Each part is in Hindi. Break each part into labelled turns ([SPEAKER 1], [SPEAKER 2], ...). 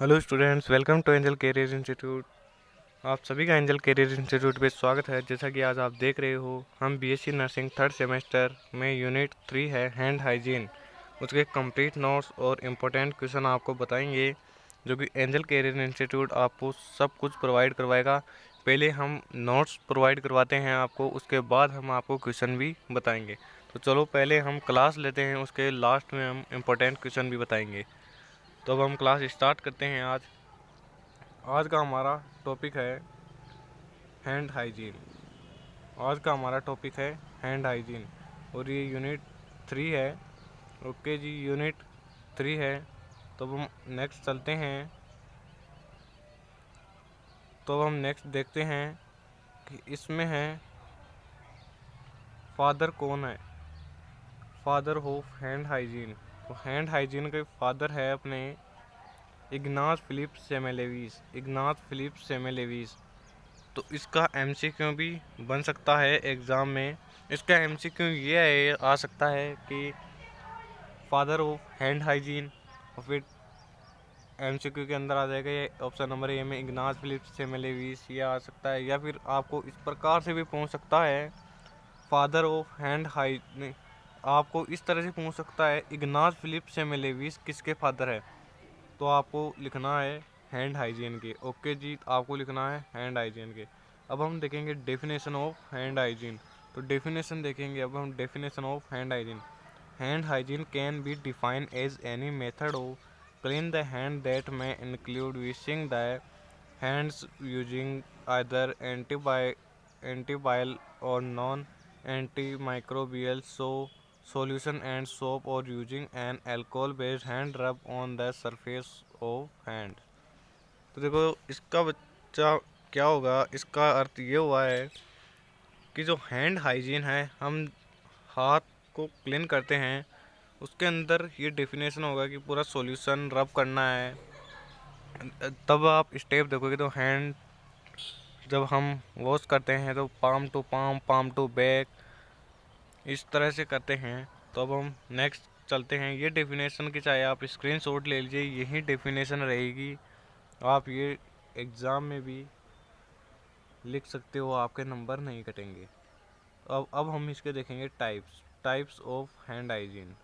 [SPEAKER 1] Hello students, welcome to Angel Career Institute. आप सभी का एंजल कैरियर इंस्टीट्यूट पे स्वागत है। जैसा कि आज आप देख रहे हो, हम बीएससी नर्सिंग थर्ड सेमेस्टर में यूनिट 3 है हैंड हाइजीन, उसके कंप्लीट नोट्स और इम्पोर्टेंट क्वेश्चन आपको बताएंगे, जो कि एंजल कैरियर इंस्टीट्यूट आपको सब कुछ प्रोवाइड करवाएगा। पहले हम नोट्स प्रोवाइड करवाते हैं आपको, उसके बाद हम आपको क्वेश्चन भी बताएंगे। तो चलो पहले हम क्लास लेते हैं, उसके लास्ट में हम इम्पोर्टेंट क्वेश्चन भी बताएंगे। तो अब हम क्लास स्टार्ट करते हैं। आज का हमारा टॉपिक है हैंड हाइजीन। आज का हमारा टॉपिक है हैंड हाइजीन और ये यूनिट 3 है। ओके जी, यूनिट 3 है। तो अब हम नेक्स्ट चलते हैं। तो अब हम नेक्स्ट देखते हैं कि इसमें है फादर कौन है। फादर ऑफ हैंड हाइजीन, तो हैंड हाइजीन के फादर है अपने इग्नास फिलिप सेमेलेविस। इग्नास फिलिप सेमेलेविस। तो इसका एमसीक्यू भी बन सकता है एग्ज़ाम में। इसका एमसीक्यू ये आ सकता है कि फादर ऑफ हैंड हाइजीन, और फिर एमसीक्यू के अंदर आ जाएगा ये ऑप्शन नंबर ए में इग्नास फिलिप सेमेलेविस, ये आ सकता है। या फिर आपको इस प्रकार से भी पूछ सकता है फादर ऑफ हैंड हाइजीन, आपको इस तरह से पूछ सकता है इग्नास फिलिप सेमेलेविस किसके फादर है। तो आपको लिखना है हैंड हाइजीन के। ओके जी, आपको लिखना है हैंड हाइजीन के। अब हम देखेंगे डेफिनेशन ऑफ हैंड हाइजीन। तो डेफिनेशन देखेंगे अब हम definition of hand hygiene. Hand hygiene can be defined as any method of clean the hand that may include washing the hands using either antimicrobial or non antimicrobial solution and soap or using an alcohol based hand rub on the surface of hand। तो देखो इसका बच्चा क्या होगा, इसका अर्थ ये हुआ है कि जो हैंड हाइजीन है, हम हाथ को क्लीन करते हैं, उसके अंदर ये डेफिनेशन होगा कि पूरा सॉल्यूशन रब करना है। तब आप स्टेप देखोगे तो हैंड जब हम वॉश करते हैं तो palm to palm, palm to back, इस तरह से करते हैं। तो अब हम नेक्स्ट चलते हैं। ये डेफिनेशन की चाहे आप स्क्रीनशॉट ले लीजिए, यही डेफिनेशन रहेगी, आप ये एग्ज़ाम में भी लिख सकते हो, आपके नंबर नहीं कटेंगे। अब हम इसके देखेंगे टाइप्स ऑफ हैंड हाइजीन।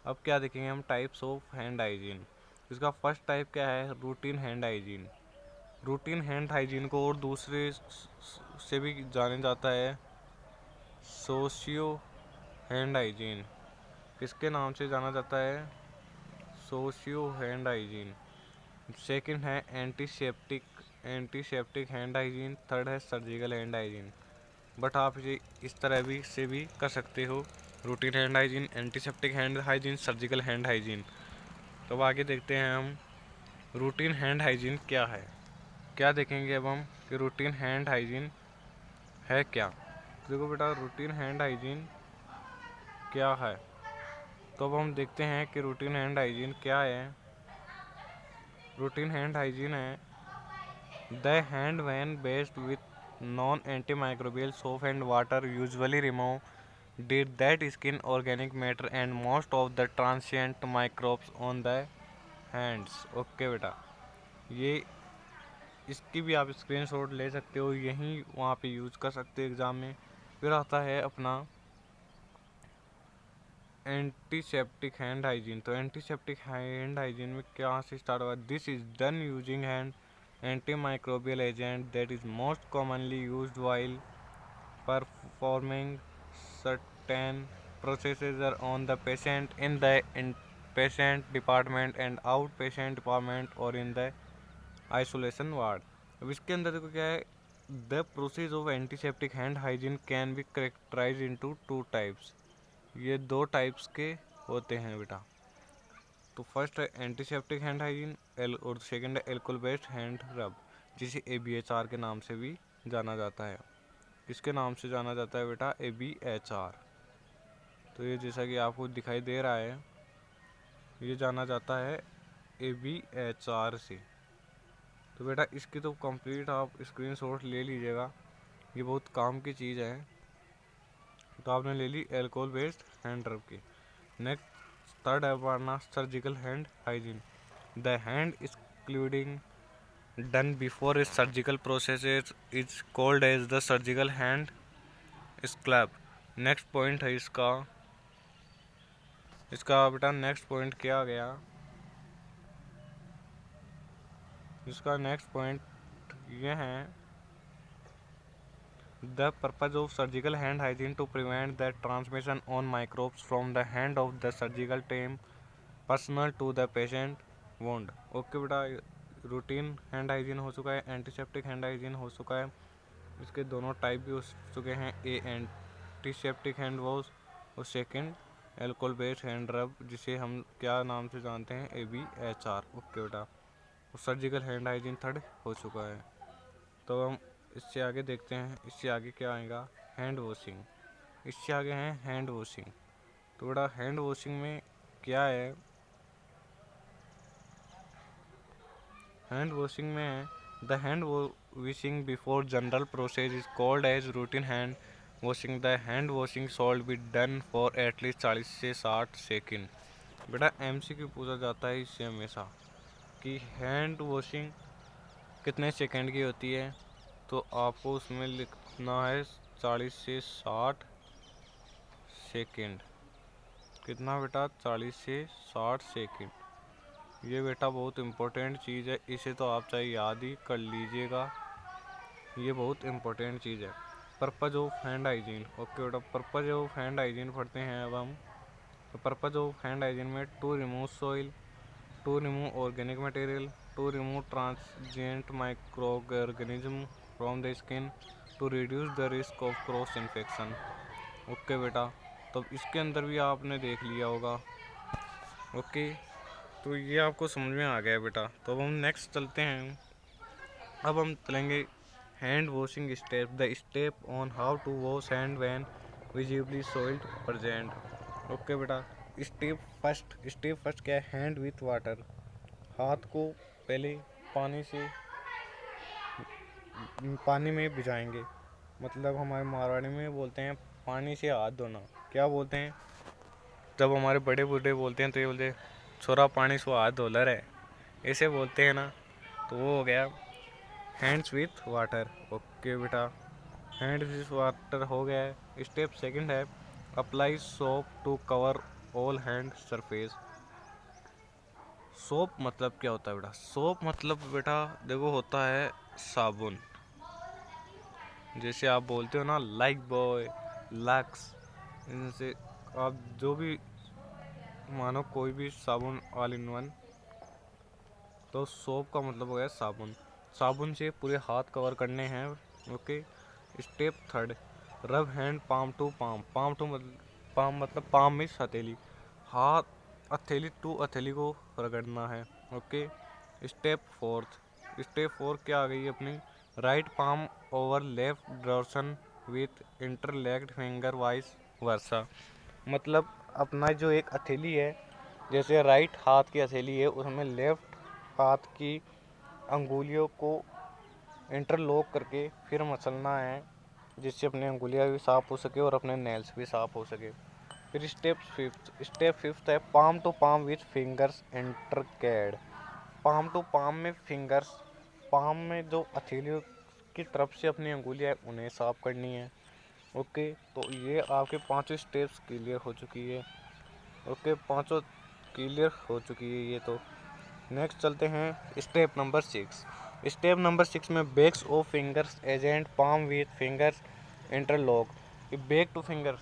[SPEAKER 1] अब क्या देखेंगे हम, टाइप्स ऑफ हैंड हाइजीन। इसका फर्स्ट टाइप क्या है, routine hand hygiene. Routine hand hygiene को और दूसरे से भी जाना जाता है सोशियो हैंड हाइजीन। किसके नाम से जाना जाता है, सोशियो हैंड हाइजीन। सेकंड है एंटीसेप्टिक हैंड हाइजीन। थर्ड है सर्जिकल हैंड हाइजीन। बट आप इसे इस तरह भी से भी कर सकते हो, routine hand hygiene, antiseptic hand hygiene, surgical hand hygiene. तो अब आगे देखते हैं हम रूटीन हैंड हाइजीन क्या है। क्या देखेंगे अब हम कि रूटीन हैंड हाइजीन है क्या। तो देखो बेटा, रूटीन हैंड हाइजीन क्या है। तो अब हम देखते हैं कि रूटीन हैंड हाइजीन क्या है। रूटीन हैंड हाइजीन है the hand when based with non antimicrobial soap and water usually remove did that skin organic matter and most of the transient microbes on the hands। Okay बेटा, ये इसकी भी आप स्क्रीनशॉट ले सकते हो, यहीं वहाँ पे यूज़ कर सकते हो एग्ज़ाम में। फिर आता है अपना एंटीसेप्टिक हैंड हाइजीन। तो एंटीसेप्टिक हैंड हाइजीन में क्या से स्टार्ट हुआ, this is done using hand antimicrobial agent that is most commonly used while performing certain procedures on the patient in the inpatient department and outpatient department or in the isolation ward। अब इसके अंदर देखो क्या है, the process of antiseptic hand hygiene can be characterize into two types. ये दो टाइप्स के होते हैं बेटा। तो फर्स्ट है एंटीसेप्टिक हैंड हाइजीन और सेकंड है एल्कोहल बेस्ड हैंड रब, जिसे ABHR के नाम से भी जाना जाता है। इसके नाम से जाना जाता है बेटा ABHR। तो ये जैसा कि आपको दिखाई दे रहा है, ये जाना जाता है ABHR से। तो बेटा इसकी तो कंप्लीट आप स्क्रीनशॉट ले लीजिएगा, ये बहुत काम की चीज़ है। तो आपने ले ली एल्कोहल बेस्ड हैंड रब की। नेक्स्ट थर्ड है अपना surgical hand hygiene. The hand is including done before a surgical process is called as the surgical hand scalp. Next point है इसका बेटा नेक्स्ट पॉइंट क्या आ गया, इसका नेक्स्ट पॉइंट ये है the purpose of surgical hand hygiene to prevent the transmission on microbes from the hand of the surgical team personal to the patient wound. Okay बेटा, रूटीन हैंड हाइजीन हो चुका है, एंटीसेप्टिक हैंड हाइजीन हो चुका है, इसके दोनों टाइप भी हो चुके हैं, ए एंटीसेप्टिक हैंड वॉश और सेकंड एल्कोहल बेस्ड हैंड रब, जिसे हम क्या नाम से जानते हैं, ABHR। ओके बेटा, और सर्जिकल हैंड हाइजीन थर्ड हो चुका है। तो हम इससे आगे देखते हैं, इससे आगे क्या आएगा, हैंड वॉशिंग। इससे आगे है हैंड वॉशिंग। तो बेटा हैंड वॉशिंग में क्या है, हैंड वॉशिंग में है the hand washing before general process is called as routine hand washing. The hand washing should be done for at least 40 से 60 सेकेंड। बेटा MCQ पूछा जाता है इससे हमेशा कि हैंड वॉशिंग कितने सेकेंड की होती है, तो आपको उसमें लिखना है 40 से 60 सेकेंड। कितना बेटा, 40 से 60 सेकेंड। ये बेटा बहुत इम्पोर्टेंट चीज़ है, इसे तो आप चाहे याद ही कर लीजिएगा, ये बहुत इम्पोर्टेंट चीज़ है। Purpose of hand hygiene. Okay बेटा, पर्पज ऑफ हैंड हाइजीन पढ़ते हैं अब हम। तो पर्पज ऑफ हैंड हाइजीन में to remove soil, to remove organic material, to remove transient micro organism from the skin, to reduce the risk of cross infection. Okay बेटा, तो इसके अंदर भी आपने देख लिया होगा। ओके, तो ये आपको समझ में आ गया बेटा। तो अब हम नेक्स्ट चलते हैं, अब हम चलेंगे hand washing step, the step on how to wash hand when visibly soiled present. Okay बेटा, स्टेप फर्स्ट क्या है, हैंड विथ वाटर। हाथ को पहले पानी में भिजाएंगे, मतलब हमारे मारवाड़ी में बोलते हैं पानी से हाथ धोना। क्या बोलते हैं, जब हमारे बड़े बूढ़े बोलते हैं तो ये बोलते हैं छोरा पानी से हाथ धो ले, ऐसे बोलते हैं ना, तो वो हो गया हैंड्स विथ वाटर। ओके बेटा, हैंड विथ वाटर हो गया है। स्टेप सेकंड है apply soap to cover all hand surface. Soap मतलब क्या होता है बेटा, सोप मतलब बेटा देखो होता है साबुन, जैसे आप बोलते हो ना लाइक बॉय, लक्स, इनसे आप जो भी मानो कोई भी साबुन ऑल इन वन, तो सोप का मतलब हो गया साबुन। साबुन से पूरे हाथ कवर करने हैं। Okay, step third rub hand palm to palm. Palm मतलब पाम में हथेली, हाथ हथेली टू हथेली को रगड़ना है। ओके, स्टेप फोर क्या आ गई अपनी, right palm over left dorsum with interlaced finger vice versa. मतलब अपना जो एक हथेली है, जैसे राइट हाथ की हथेली है, उसमें लेफ्ट हाथ की अंगुलियों को इंटरलॉक करके फिर मसलना है, जिससे अपनी अंगुलियां भी साफ़ हो सके और अपने नेल्स भी साफ़ हो सके। फिर स्टेप फिफ्थ है palm to palm with fingers interlaced. Palm to palm में फिंगर्स, पाम में जो हथेलियों की तरफ से अपनी अंगुलियां हैं उन्हें साफ़ करनी है। ओके, तो ये आपके पांचों स्टेप्स क्लियर हो चुकी है। ओके, पांचों क्लियर हो चुकी है ये। तो नेक्स्ट चलते हैं स्टेप नंबर 6। स्टेप नंबर 6 में backs of fingers against palm with fingers interlock. Back to fingers,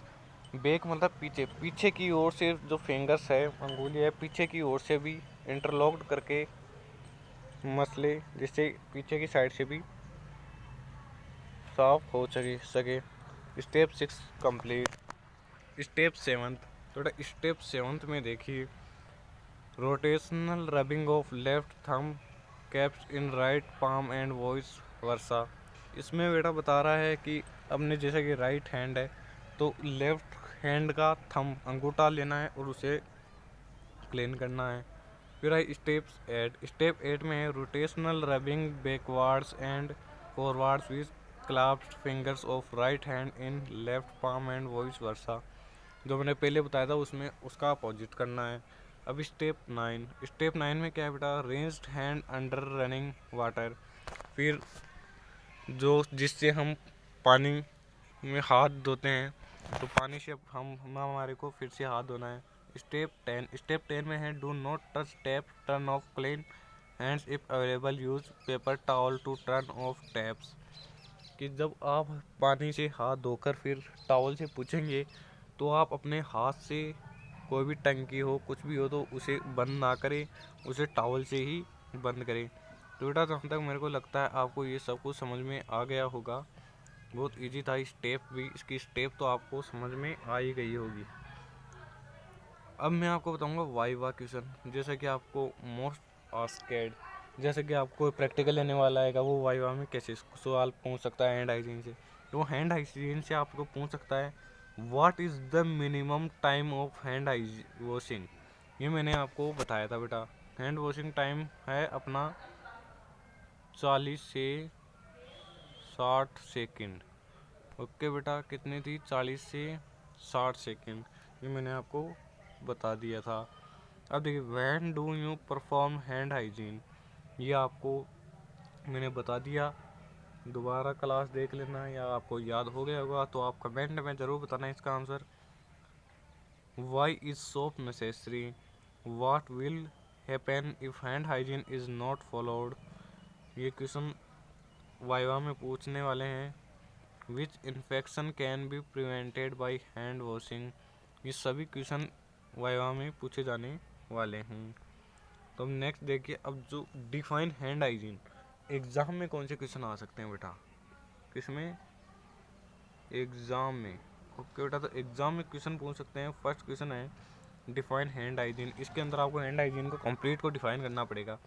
[SPEAKER 1] back मतलब पीछे की ओर से जो फिंगर्स है, अंगुली है, पीछे की ओर से भी इंटरलॉक्ड करके मसले, जिससे पीछे की साइड से भी साफ हो सके। Step 6 complete. स्टेप 7, थोड़ा स्टेप 7 में देखिए rotational rubbing of left thumb कैप्स in right palm and vice versa. इसमें बेटा बता रहा है कि अपने जैसे कि राइट हैंड है तो लेफ्ट हैंड का थंब अंगूठा लेना है और उसे क्लीन करना है। फिर है स्टेप 8 में है rotational rubbing backwards and forwards with clasped fingers of right hand in left palm and vice versa. जो मैंने पहले बताया था उसमें उसका अपोजिट करना है। अब स्टेप 9 में क्या है बेटा, ranged hand under running water. फिर जो जिससे हम पानी में हाथ धोते हैं, तो पानी से हम हमारे को फिर से हाथ धोना है। स्टेप 10 में है do not touch tap, turn off clean hands if available, use paper towel to turn off taps. कि जब आप पानी से हाथ धोकर फिर टॉवल से पूछेंगे, तो आप अपने हाथ से कोई भी टंकी हो कुछ भी हो तो उसे बंद ना करें, उसे टॉवल से ही बंद करें। तो बेटा जहाँ तक मेरे को लगता है आपको ये सब कुछ समझ में आ गया होगा। बहुत इजी था इसकी स्टेप तो आपको समझ में आ ही गई होगी। अब मैं आपको बताऊंगा वाइवा क्वेश्चन, जैसे कि आपको मोस्ट आस्क्ड, जैसे कि आपको प्रैक्टिकल लेने वाला है वो वाइवा में कैसे सवाल पूछ सकता है हैंड हाइजीन से। तो हैंड हाइजीन से आपको पूछ सकता है what is the minimum time of hand washing. ये मैंने आपको बताया था बेटा, हैंड वॉशिंग टाइम है अपना 40 से 60 सेकंड। ओके बेटा, कितनी थी, 40 से 60 सेकंड, ये मैंने आपको बता दिया था। अब देखिए when do you perform hand hygiene, ये आपको मैंने बता दिया। दोबारा क्लास देख लेना या आपको याद हो गया होगा तो आप कमेंट में ज़रूर बताना इसका answer. Why is soap necessary, what will happen if hand hygiene is not followed. ये क्वेश्चन वाइवा में पूछने वाले हैं। Which infection can be prevented by hand washing. ये सभी क्वेश्चन वाइवा में पूछे जाने वाले हैं। तो नेक्स्ट देखिए, अब जो डिफाइन हैंड हाइजीन, एग्ज़ाम में कौन से क्वेश्चन आ सकते हैं बेटा, किसमें, एग्ज़ाम में। ओके बेटा, तो एग्ज़ाम में क्वेश्चन पूछ सकते हैं। फर्स्ट क्वेश्चन है डिफाइन हैंड हाइजीन, इसके अंदर आपको हैंड हाइजीन को कंप्लीट को डिफाइन करना पड़ेगा।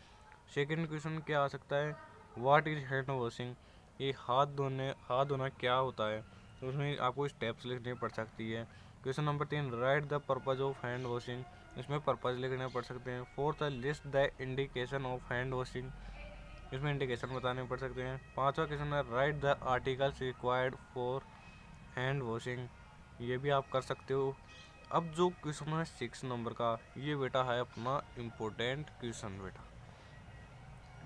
[SPEAKER 1] सेकंड क्वेश्चन क्या आ सकता है, व्हाट इज़ हैंड वॉशिंग, ये हाथ धोना क्या होता है, तो उसमें आपको स्टेप्स लिखनी पड़ सकती है। Question number 3 right the purpose of hand washing, इसमें पर्पज लिखने पड़ सकते हैं। फोर्थ है list the indication of hand washing, इसमें इंडिकेशन बताने पड़ सकते हैं। पांचवा क्वेश्चन है right the articles required for hand washing, ये भी आप कर सकते हो। अब जो क्वेश्चन है 6 नंबर का, ये बेटा है अपना इम्पोर्टेंट क्वेश्चन बेटा,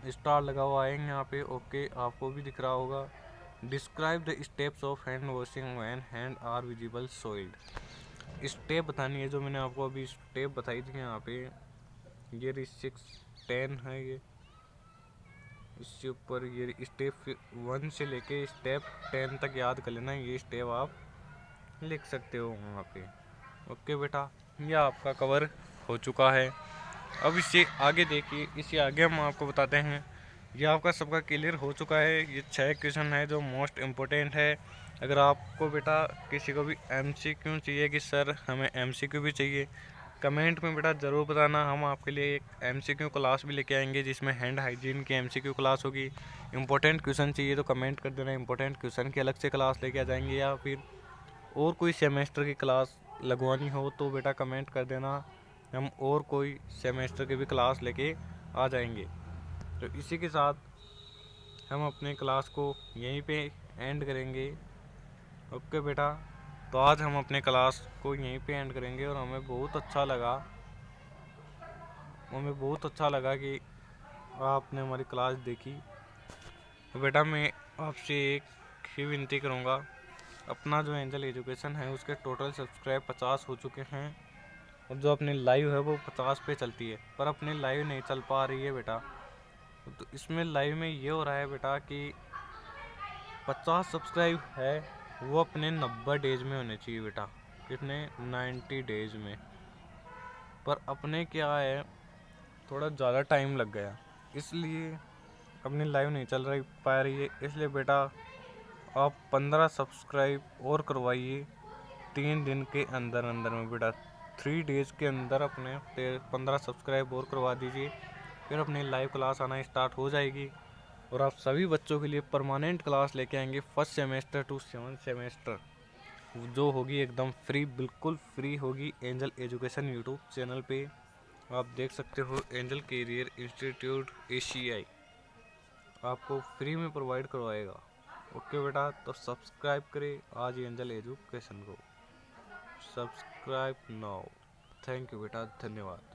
[SPEAKER 1] स्टार लगा हुआ है यहाँ पे। ओके, आपको भी दिख रहा होगा। Describe the steps of hand washing when hand are visible soiled. Step बतानी है, जो मैंने आपको अभी स्टेप बताई थी यहाँ पे, ये 6-10 है, ये इसके ऊपर ये स्टेप 1 से लेके स्टेप 10 तक याद कर लेना, ये स्टेप आप लिख सकते हो वहाँ पे। ओके बेटा, ये आपका कवर हो चुका है। अब इससे आगे देखिए, इससे आगे हम आपको बताते हैं, ये आपका सबका क्लियर हो चुका है। ये 6 क्वेश्चन है जो मोस्ट इम्पोर्टेंट है। अगर आपको बेटा किसी को भी MCQ चाहिए कि सर हमें MCQ भी चाहिए, कमेंट में बेटा ज़रूर बताना, हम आपके लिए एक MCQ क्लास भी लेके आएंगे जिसमें हैंड हाइजीन की MCQ क्लास होगी। इंपॉर्टेंट क्वेश्चन चाहिए तो कमेंट कर देना, इंपॉर्टेंट क्वेश्चन की अलग से क्लास लेके आ जाएंगे, या फिर और कोई सेमेस्टर की क्लास लगवानी हो तो बेटा कमेंट कर देना, हम और कोई सेमेस्टर की भी क्लास लेके आ जाएंगे। तो इसी के साथ हम अपने क्लास को यहीं पे एंड करेंगे। ओके बेटा, तो आज हम अपने क्लास को यहीं पे एंड करेंगे, और हमें बहुत अच्छा लगा कि आपने हमारी क्लास देखी। तो बेटा मैं आपसे एक ही विनती करूँगा, अपना जो एंजल एजुकेशन है उसके टोटल सब्सक्राइब 50 हो चुके हैं, और जो अपनी लाइव है वो 50 पे चलती है, पर अपनी लाइव नहीं चल पा रही है बेटा। तो इसमें लाइव में ये हो रहा है बेटा कि 50 सब्सक्राइब है वो अपने 90 डेज में होने चाहिए बेटा, कितने, 90 डेज में, पर अपने क्या है थोड़ा ज़्यादा टाइम लग गया, इसलिए अपनी लाइव नहीं चल रही पा रही है। इसलिए बेटा आप 15 सब्सक्राइब और करवाइए 3 दिन के अंदर अंदर में बेटा, 3 डेज़ के अंदर अपने 15 सब्सक्राइब और करवा दीजिए, फिर अपनी लाइव क्लास आना स्टार्ट हो जाएगी, और आप सभी बच्चों के लिए परमानेंट क्लास लेके आएंगे 1st semester two 7th semester, जो होगी एकदम फ्री, बिल्कुल फ्री होगी एंजल एजुकेशन यूट्यूब चैनल पे। आप देख सकते हो एंजल कैरियर इंस्टीट्यूट ACI आपको फ्री में प्रोवाइड करवाएगा। ओके बेटा, तो सब्सक्राइब करें आज एंजल एजुकेशन को, सब्सक्राइब नाउ। थैंक यू बेटा, धन्यवाद।